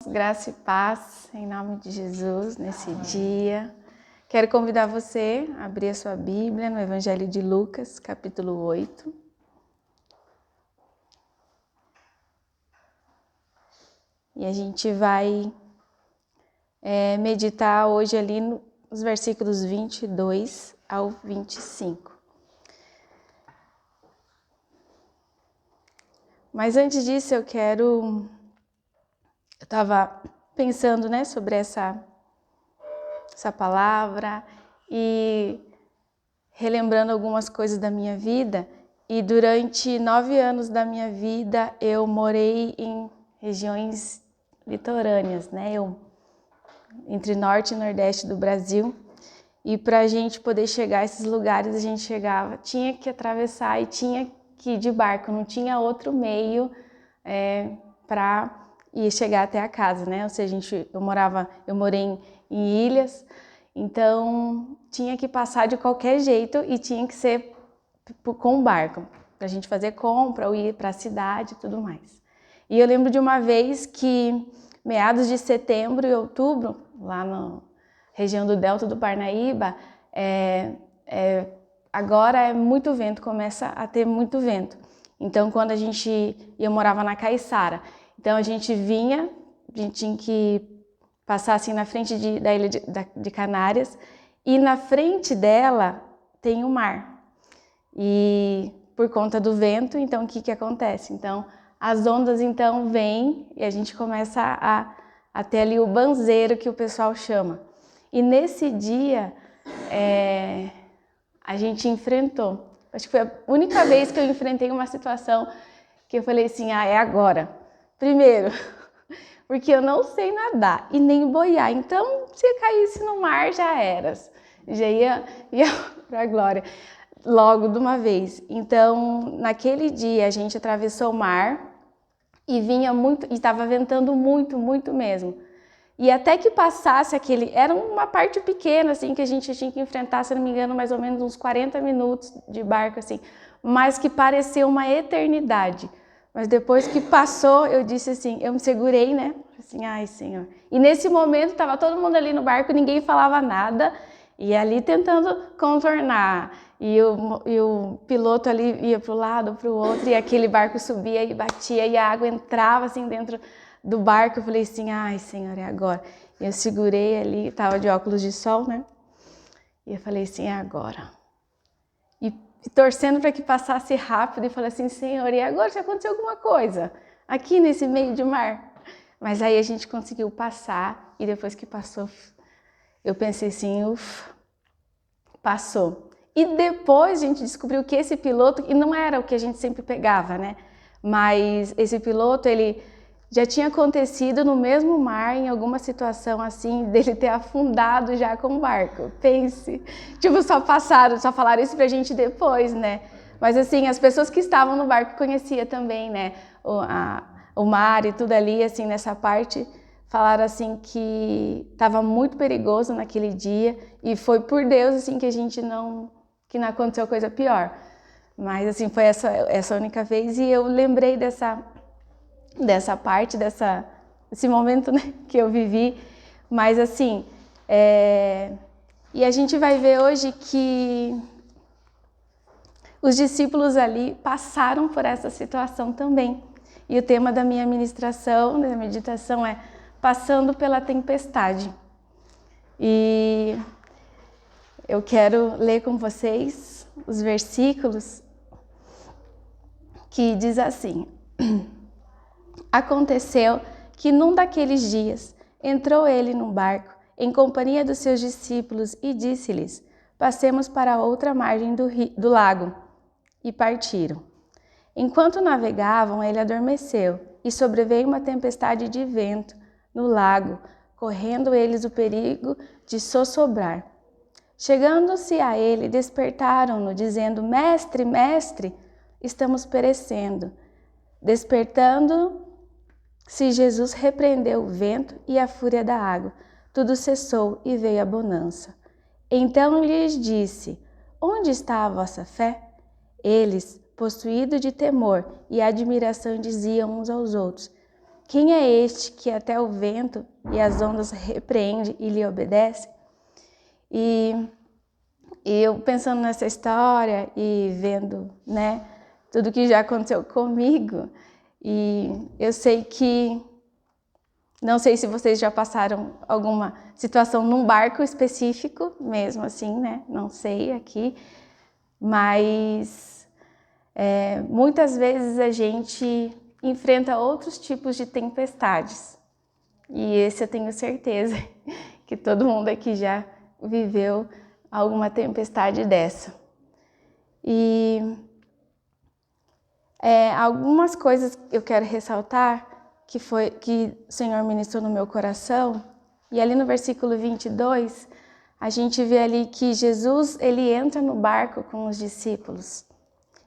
graça e paz em nome de Jesus nesse dia. Quero convidar você a abrir a sua Bíblia no Evangelho de Lucas, capítulo 8. E a gente vai meditar hoje ali nos versículos 22 ao 25. Mas antes disso eu estava pensando, sobre essa palavra e relembrando algumas coisas da minha vida. E durante 9 anos da minha vida eu morei em regiões litorâneas, entre norte e nordeste do Brasil. E para a gente poder chegar a esses lugares, a gente tinha que atravessar e tinha que ir de barco, não tinha outro meio para ir chegar até a casa, Ou seja, eu morei em ilhas, então tinha que passar de qualquer jeito e tinha que ser com barco, para a gente fazer compra ou ir para a cidade e tudo mais. E eu lembro de uma vez que, meados de setembro e outubro, lá na região do Delta do Parnaíba, agora é muito vento, começa a ter muito vento. Então, quando eu morava na Caiçara, então a gente tinha que passar assim na frente da ilha de Canárias, e na frente dela tem o mar. E por conta do vento, então o que acontece? Então, as ondas então vêm e a gente começa a ter ali o banzeiro que o pessoal chama. E nesse dia a gente enfrentou. Acho que foi a única vez que eu enfrentei uma situação que eu falei assim, é agora. Primeiro, porque eu não sei nadar e nem boiar. Então, se eu caísse no mar, já era. Já ia para a glória. Logo de uma vez. Então, naquele dia a gente atravessou o mar e vinha muito, e estava ventando muito, muito mesmo. E até que passasse era uma parte pequena assim que a gente tinha que enfrentar, se não me engano, mais ou menos uns 40 minutos de barco assim, mas que pareceu uma eternidade. Mas depois que passou, eu disse assim, eu me segurei, Assim, ai, Senhor. E nesse momento estava todo mundo ali no barco, ninguém falava nada. E ali tentando contornar, e o piloto ali ia para um lado, para o outro, e aquele barco subia e batia, e a água entrava assim dentro do barco. Eu falei assim, ai, Senhor, é agora. E eu segurei ali, estava de óculos de sol, E eu falei assim, é agora. E torcendo para que passasse rápido, e falei assim, Senhor, e agora se acontecer alguma coisa aqui nesse meio de mar? Mas aí a gente conseguiu passar, e depois que passou, eu pensei assim, ufa, passou. E depois a gente descobriu que esse piloto, e não era o que a gente sempre pegava, Mas esse piloto, ele já tinha acontecido no mesmo mar, em alguma situação assim, dele ter afundado já com o barco. Pense. Só falaram isso pra gente depois, Mas assim, as pessoas que estavam no barco conheciam também, o mar e tudo ali, assim, nessa parte. Falaram assim que estava muito perigoso naquele dia e foi por Deus assim que não aconteceu coisa pior. Mas assim, foi essa única vez, e eu lembrei dessa parte, desse momento, que eu vivi. Mas assim, e a gente vai ver hoje que os discípulos ali passaram por essa situação também. E o tema da minha ministração, da meditação é passando pela tempestade. E eu quero ler com vocês os versículos que diz assim: Aconteceu que num daqueles dias entrou ele num barco em companhia dos seus discípulos e disse-lhes: Passemos para a outra margem do lago. E partiram. Enquanto navegavam, ele adormeceu e sobreveio uma tempestade de vento no lago, correndo eles o perigo de sossobrar. Chegando-se a ele, despertaram-no, dizendo: Mestre, mestre, estamos perecendo. Despertando-se, Jesus repreendeu o vento e a fúria da água. Tudo cessou e veio a bonança. Então lhes disse: Onde está a vossa fé? Eles, possuídos de temor e admiração, diziam uns aos outros: quem é este que até o vento e as ondas repreende e lhe obedece? E eu pensando nessa história e vendo, né, tudo que já aconteceu comigo, e eu sei que, não sei se vocês já passaram alguma situação num barco específico, mesmo assim, né, não sei aqui, mas muitas vezes a gente enfrenta outros tipos de tempestades, e esse eu tenho certeza que todo mundo aqui já viveu alguma tempestade dessa. E algumas coisas eu quero ressaltar que o Senhor ministrou no meu coração, e ali no versículo 22, a gente vê ali que Jesus, ele entra no barco com os discípulos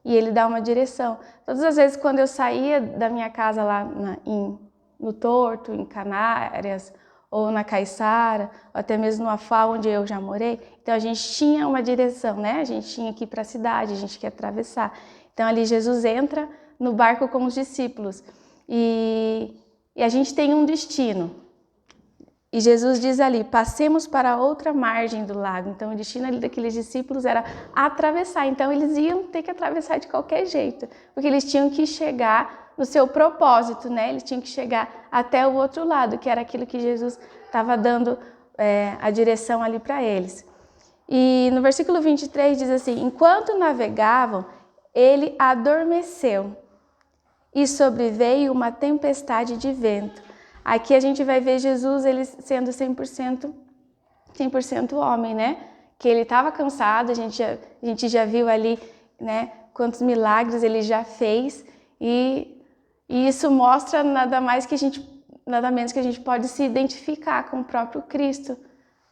e ele dá uma direção. Todas as vezes quando eu saía da minha casa lá no Torto, em Canárias, ou na Caiçara, ou até mesmo no Afá, onde eu já morei, então a gente tinha uma direção, né? A gente tinha que ir para a cidade, a gente quer atravessar. Então ali Jesus entra no barco com os discípulos e a gente tem um destino. E Jesus diz ali, passemos para a outra margem do lago. Então o destino ali daqueles discípulos era atravessar. Então eles iam ter que atravessar de qualquer jeito, porque eles tinham que chegar no seu propósito, né? Eles tinham que chegar até o outro lado, que era aquilo que Jesus estava dando a direção ali para eles. E no versículo 23 diz assim, enquanto navegavam, ele adormeceu e sobreveio uma tempestade de vento. Aqui a gente vai ver Jesus ele sendo 100% homem, né? Que ele estava cansado, a gente já viu ali, né, quantos milagres ele já fez e isso mostra nada menos que a gente pode se identificar com o próprio Cristo,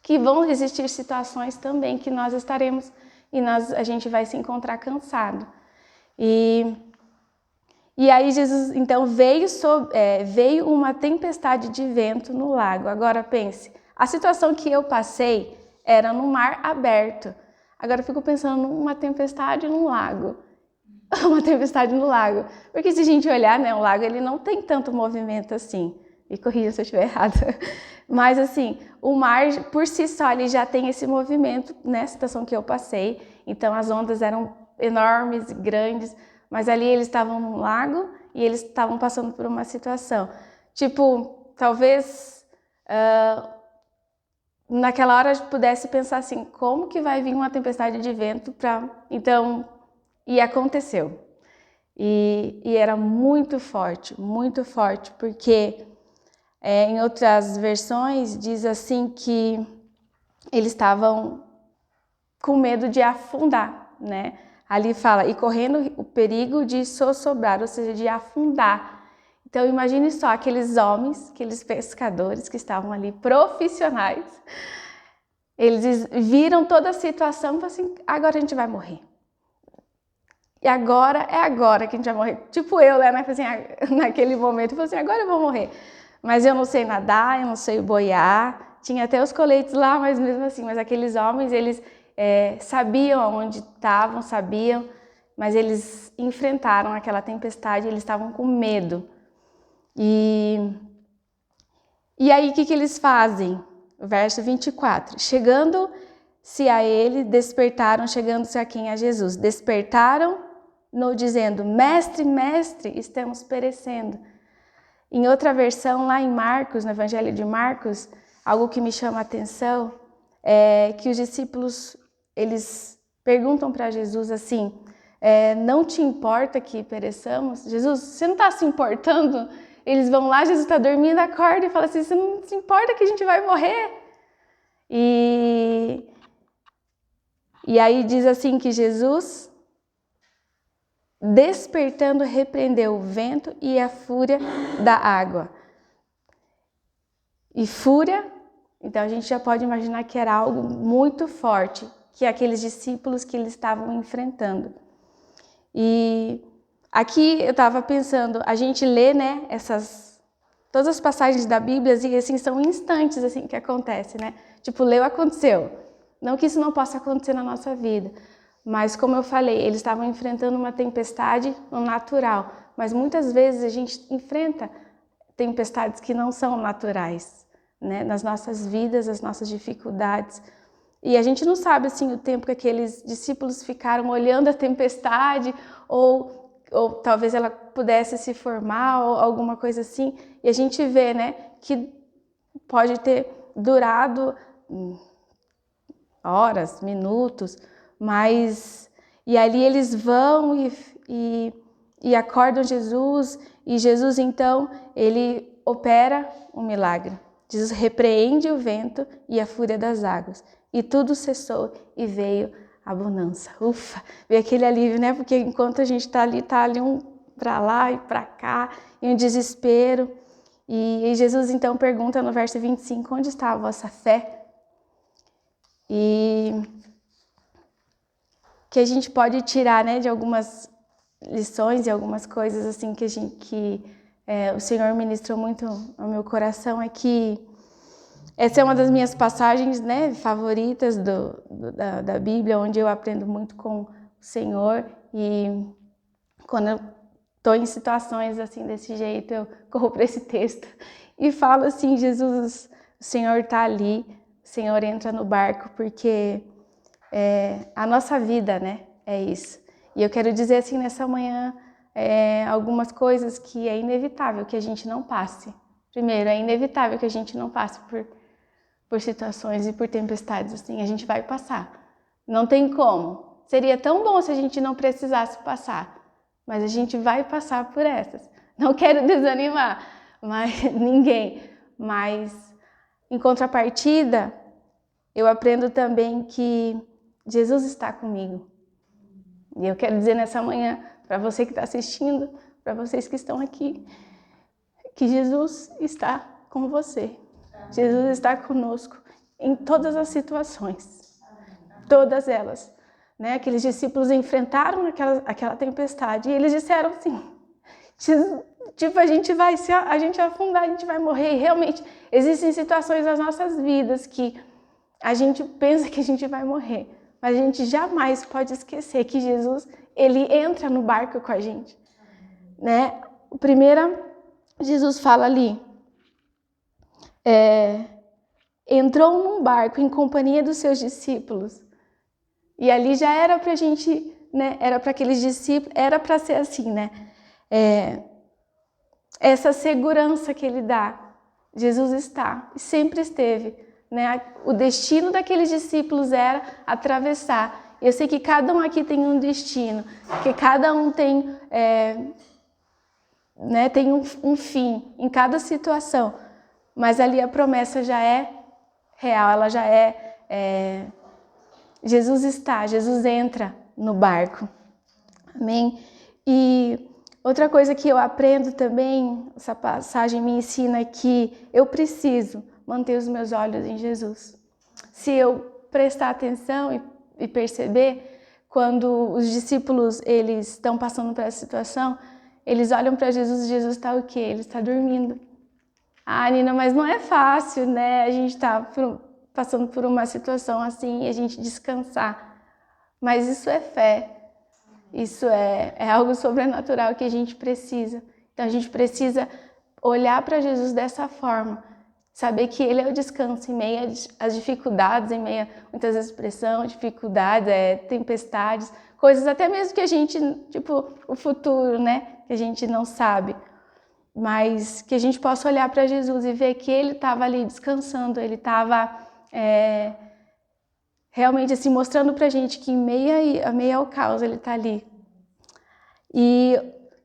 que vão existir situações também que nós estaremos e a gente vai se encontrar cansado. E aí Jesus, então, veio uma tempestade de vento no lago. Agora pense, a situação que eu passei era no mar aberto. Agora eu fico pensando numa tempestade no lago. Uma tempestade no lago. Porque se a gente olhar, né, o lago ele não tem tanto movimento assim. Me corrija se eu estiver errada. Mas assim, o mar por si só ele já tem esse movimento, né, a situação que eu passei. Então as ondas eram enormes, grandes. Mas ali eles estavam num lago e eles estavam passando por uma situação. Tipo, talvez naquela hora eu pudesse pensar assim, como que vai vir uma tempestade de vento para... Então, e aconteceu. E era muito forte, porque em outras versões diz assim que eles estavam com medo de afundar, né? Ali fala, e correndo o perigo de sossobrar, ou seja, de afundar. Então imagine só aqueles homens, aqueles pescadores que estavam ali, profissionais, eles viram toda a situação e falaram assim, agora a gente vai morrer. E agora é agora que a gente vai morrer. Tipo eu, né? Assim, naquele momento, eu falei assim, agora eu vou morrer. Mas eu não sei nadar, eu não sei boiar, tinha até os coletes lá, mas mesmo assim, mas aqueles homens, eles... sabiam onde estavam, mas eles enfrentaram aquela tempestade, eles estavam com medo. E aí o que eles fazem? Verso 24, chegando-se a ele, despertaram, chegando-se a quem? A Jesus. Despertaram-no dizendo, mestre, mestre, estamos perecendo. Em outra versão, lá em Marcos, no Evangelho de Marcos, algo que me chama a atenção é que os discípulos eles perguntam para Jesus assim, não te importa que pereçamos? Jesus, você não está se importando? Eles vão lá, Jesus está dormindo, acorda e fala assim, você não se importa que a gente vai morrer? E aí diz assim que Jesus, despertando, repreendeu o vento e a fúria da água. E fúria, então a gente já pode imaginar que era algo muito forte, que aqueles discípulos que eles estavam enfrentando. E aqui eu estava pensando, a gente lê, né, todas as passagens da Bíblia e assim são instantes assim que acontece, né? Tipo, leu, aconteceu. Não que isso não possa acontecer na nossa vida, mas como eu falei, eles estavam enfrentando uma tempestade no natural, mas muitas vezes a gente enfrenta tempestades que não são naturais, né? Nas nossas vidas, as nossas dificuldades. E a gente não sabe assim o tempo que aqueles discípulos ficaram olhando a tempestade, ou talvez ela pudesse se formar, ou alguma coisa assim. E a gente vê, né, que pode ter durado horas, minutos, mas... E ali eles vão e acordam Jesus, e Jesus então, ele opera um milagre. Jesus repreende o vento e a fúria das águas, e tudo cessou e veio a bonança. Ufa, veio aquele alívio, né? Porque enquanto a gente tá ali um para lá e para cá, e um desespero. E Jesus então pergunta no verso 25, onde está a vossa fé? E que a gente pode tirar, né, de algumas lições e algumas coisas assim que o Senhor ministrou muito ao meu coração, é que essa é uma das minhas passagens, né, favoritas da Bíblia, onde eu aprendo muito com o Senhor. E quando eu estou em situações assim desse jeito, eu corro para esse texto e falo assim: Jesus, o Senhor está ali, o Senhor entra no barco, porque a nossa vida, né, é isso. E eu quero dizer assim nessa manhã algumas coisas que é inevitável que a gente não passe. Primeiro, é inevitável que a gente não passe por situações e por tempestades assim, a gente vai passar. Não tem como. Seria tão bom se a gente não precisasse passar, mas a gente vai passar por essas. Não quero desanimar ninguém, mas em contrapartida, eu aprendo também que Jesus está comigo. E eu quero dizer nessa manhã, para você que está assistindo, para vocês que estão aqui, que Jesus está com você. Jesus está conosco em todas as situações, todas elas. Né? Aqueles discípulos enfrentaram aquela tempestade e eles disseram assim, tipo, a gente vai afundar, a gente vai morrer. E realmente existem situações nas nossas vidas que a gente pensa que a gente vai morrer, mas a gente jamais pode esquecer que Jesus, ele entra no barco com a gente. Né? Primeiro, Jesus fala ali, entrou num barco em companhia dos seus discípulos. E ali já era pra gente, né? Era para aqueles discípulos, era para ser assim, né? Essa segurança que ele dá, Jesus está e sempre esteve, né? O destino daqueles discípulos era atravessar. Eu sei que cada um aqui tem um destino, que cada um tem, né? Tem um fim em cada situação, mas ali a promessa já é real, ela já Jesus entra no barco. Amém? E outra coisa que eu aprendo também, essa passagem me ensina, que eu preciso manter os meus olhos em Jesus. Se eu prestar atenção e perceber, quando os discípulos eles estão passando por essa situação, eles olham para Jesus e Jesus está o quê? Ele está dormindo. Ah, Nina, mas não é fácil, né? A gente está passando por uma situação assim e a gente descansar. Mas isso é fé. Isso é algo sobrenatural que a gente precisa. Então a gente precisa olhar para Jesus dessa forma. Saber que Ele é o descanso em meio às dificuldades, em meio a muitas vezes pressão, dificuldades, tempestades, coisas até mesmo que a gente, tipo, o futuro, né? Que a gente não sabe. Mas que a gente possa olhar para Jesus e ver que Ele estava ali descansando, Ele estava realmente assim, mostrando pra gente que em meio ao caos Ele está ali.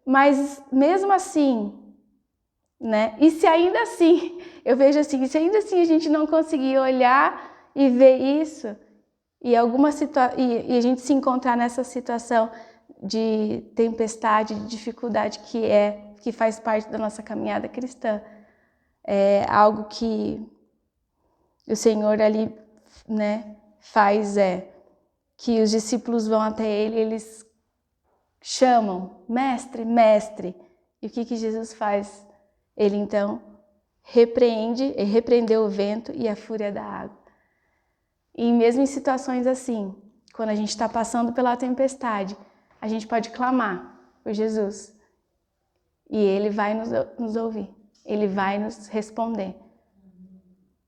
Mas mesmo assim, né? E se ainda assim, eu vejo assim, se ainda assim a gente não conseguir olhar e ver isso, e a gente se encontrar nessa situação de tempestade, de dificuldade que faz parte da nossa caminhada cristã, é algo que o Senhor ali, né, faz que os discípulos vão até Ele, eles chamam, mestre, mestre. E o que Jesus faz? Ele então repreendeu o vento e a fúria da água. E mesmo em situações assim, quando a gente está passando pela tempestade, a gente pode clamar por Jesus. E Ele vai nos ouvir. Ele vai nos responder.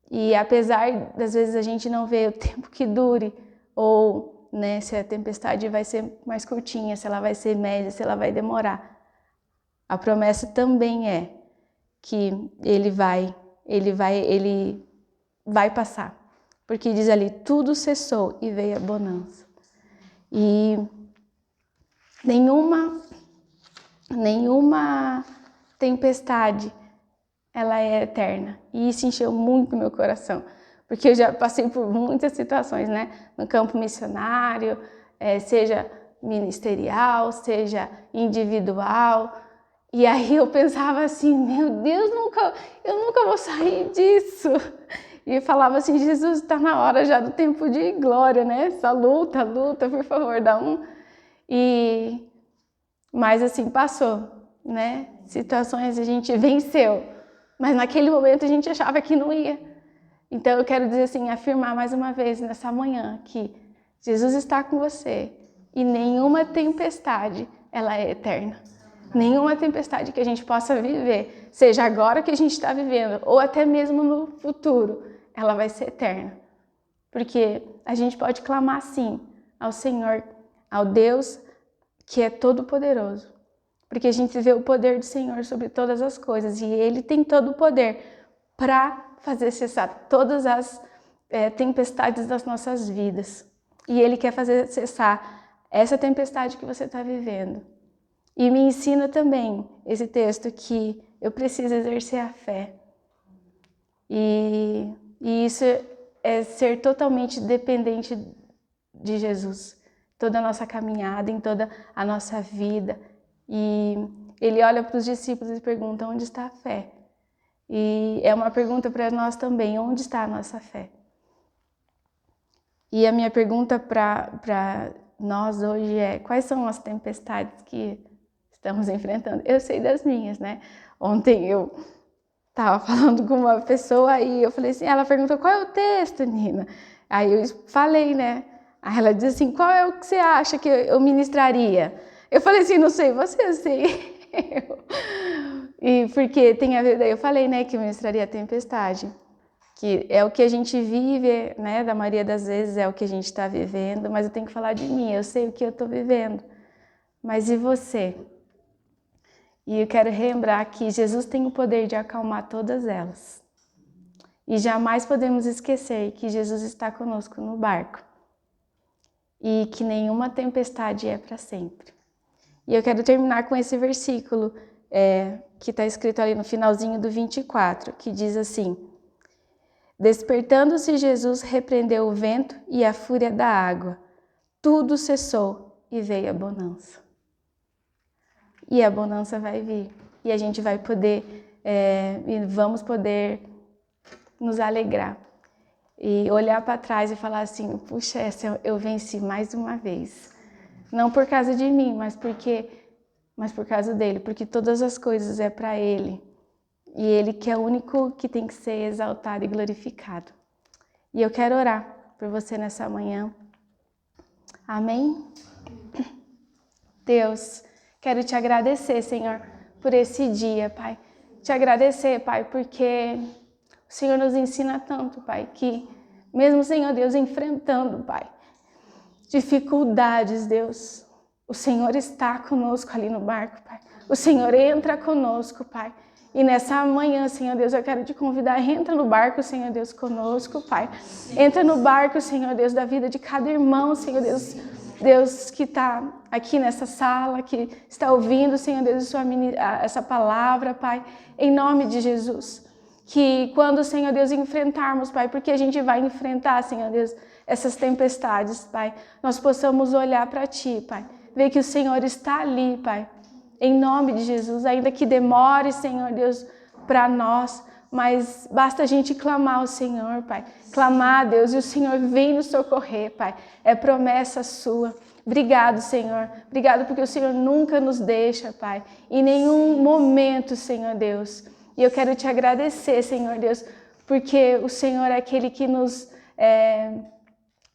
E apesar das vezes a gente não ver o tempo que dure, ou né, se a tempestade vai ser mais curtinha, se ela vai ser média, se ela vai demorar, a promessa também é que ele vai passar. Porque diz ali, tudo cessou e veio a bonança. E nenhuma tempestade, ela é eterna. E isso encheu muito meu coração. Porque eu já passei por muitas situações, né? No campo missionário, seja ministerial, seja individual. E aí eu pensava assim, meu Deus, eu nunca vou sair disso. E falava assim, Jesus, está na hora já do tempo de glória, né? Essa luta, por favor, dá um... Mas assim, passou, né? Situações a gente venceu. Mas naquele momento a gente achava que não ia. Então eu quero dizer assim, afirmar mais uma vez nessa manhã que Jesus está com você. E nenhuma tempestade, ela é eterna. Nenhuma tempestade que a gente possa viver, seja agora que a gente está vivendo, ou até mesmo no futuro, ela vai ser eterna. Porque a gente pode clamar sim ao Senhor, ao Deus que é todo-poderoso. Porque a gente vê o poder do Senhor sobre todas as coisas e Ele tem todo o poder para fazer cessar todas as tempestades das nossas vidas. E Ele quer fazer cessar essa tempestade que você está vivendo. E me ensina também esse texto que eu preciso exercer a fé. E isso é ser totalmente dependente de Jesus. Toda a nossa caminhada, em toda a nossa vida. E ele olha para os discípulos e pergunta, onde está a fé? E é uma pergunta para nós também, onde está a nossa fé? E a minha pergunta para nós hoje é, quais são as tempestades que estamos enfrentando? Eu sei das minhas, né? Ontem eu estava falando com uma pessoa e eu falei assim, ela perguntou, qual é o texto, Nina? Aí eu falei, né? Aí ela disse assim, qual é o que você acha que eu ministraria? Eu falei assim, não sei você, eu sei. E porque tem a ver, daí eu falei, né, que eu ministraria a tempestade. Que é o que a gente vive, né, da maioria das vezes é o que a gente está vivendo, mas eu tenho que falar de mim, eu sei o que eu estou vivendo. Mas e você? E eu quero lembrar que Jesus tem o poder de acalmar todas elas. E jamais podemos esquecer que Jesus está conosco no barco. E que nenhuma tempestade é para sempre. E eu quero terminar com esse versículo que está escrito ali no finalzinho do 24, que diz assim, despertando-se Jesus repreendeu o vento e a fúria da água. Tudo cessou e veio a bonança. E a bonança vai vir. E a gente vai poder, e vamos poder nos alegrar. E olhar para trás e falar assim, puxa, essa eu venci mais uma vez. Não por causa de mim, mas por causa dele. Porque todas as coisas é para ele. E ele que é o único que tem que ser exaltado e glorificado. E eu quero orar por você nessa manhã. Amém? Deus, quero te agradecer, Senhor, por esse dia, Pai. Te agradecer, Pai, porque o Senhor nos ensina tanto, Pai, que mesmo, Senhor Deus, enfrentando, Pai, dificuldades, Deus, o Senhor está conosco ali no barco, Pai. O Senhor entra conosco, Pai. E nessa manhã, Senhor Deus, eu quero te convidar, entra no barco, Senhor Deus, conosco, Pai. Entra no barco, Senhor Deus, da vida de cada irmão, Senhor Deus, Deus que está aqui nessa sala, que está ouvindo, Senhor Deus, essa palavra, Pai, em nome de Jesus. Que quando, Senhor Deus, enfrentarmos, Pai, porque a gente vai enfrentar, Senhor Deus, essas tempestades, Pai, nós possamos olhar para Ti, Pai, ver que o Senhor está ali, Pai, em nome de Jesus, ainda que demore, Senhor Deus, para nós, mas basta a gente clamar ao Senhor, Pai. Clamar, Deus, e o Senhor vem nos socorrer, Pai. É promessa sua. Obrigado, Senhor. Obrigado porque o Senhor nunca nos deixa, Pai. Em nenhum momento, Senhor Deus. E eu quero te agradecer, Senhor Deus, porque o Senhor é aquele que nos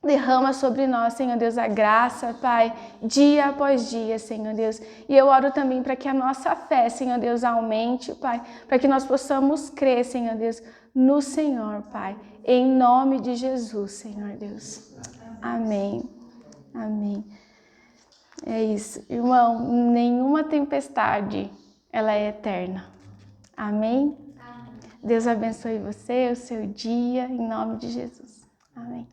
Derrama sobre nós, Senhor Deus, a graça, Pai, dia após dia, Senhor Deus. E eu oro também para que a nossa fé, Senhor Deus, aumente, Pai, para que nós possamos crer, Senhor Deus, no Senhor, Pai, em nome de Jesus, Senhor Deus. Amém. Amém. É isso. Irmão, nenhuma tempestade, ela é eterna. Amém? Deus abençoe você, o seu dia, em nome de Jesus. Amém.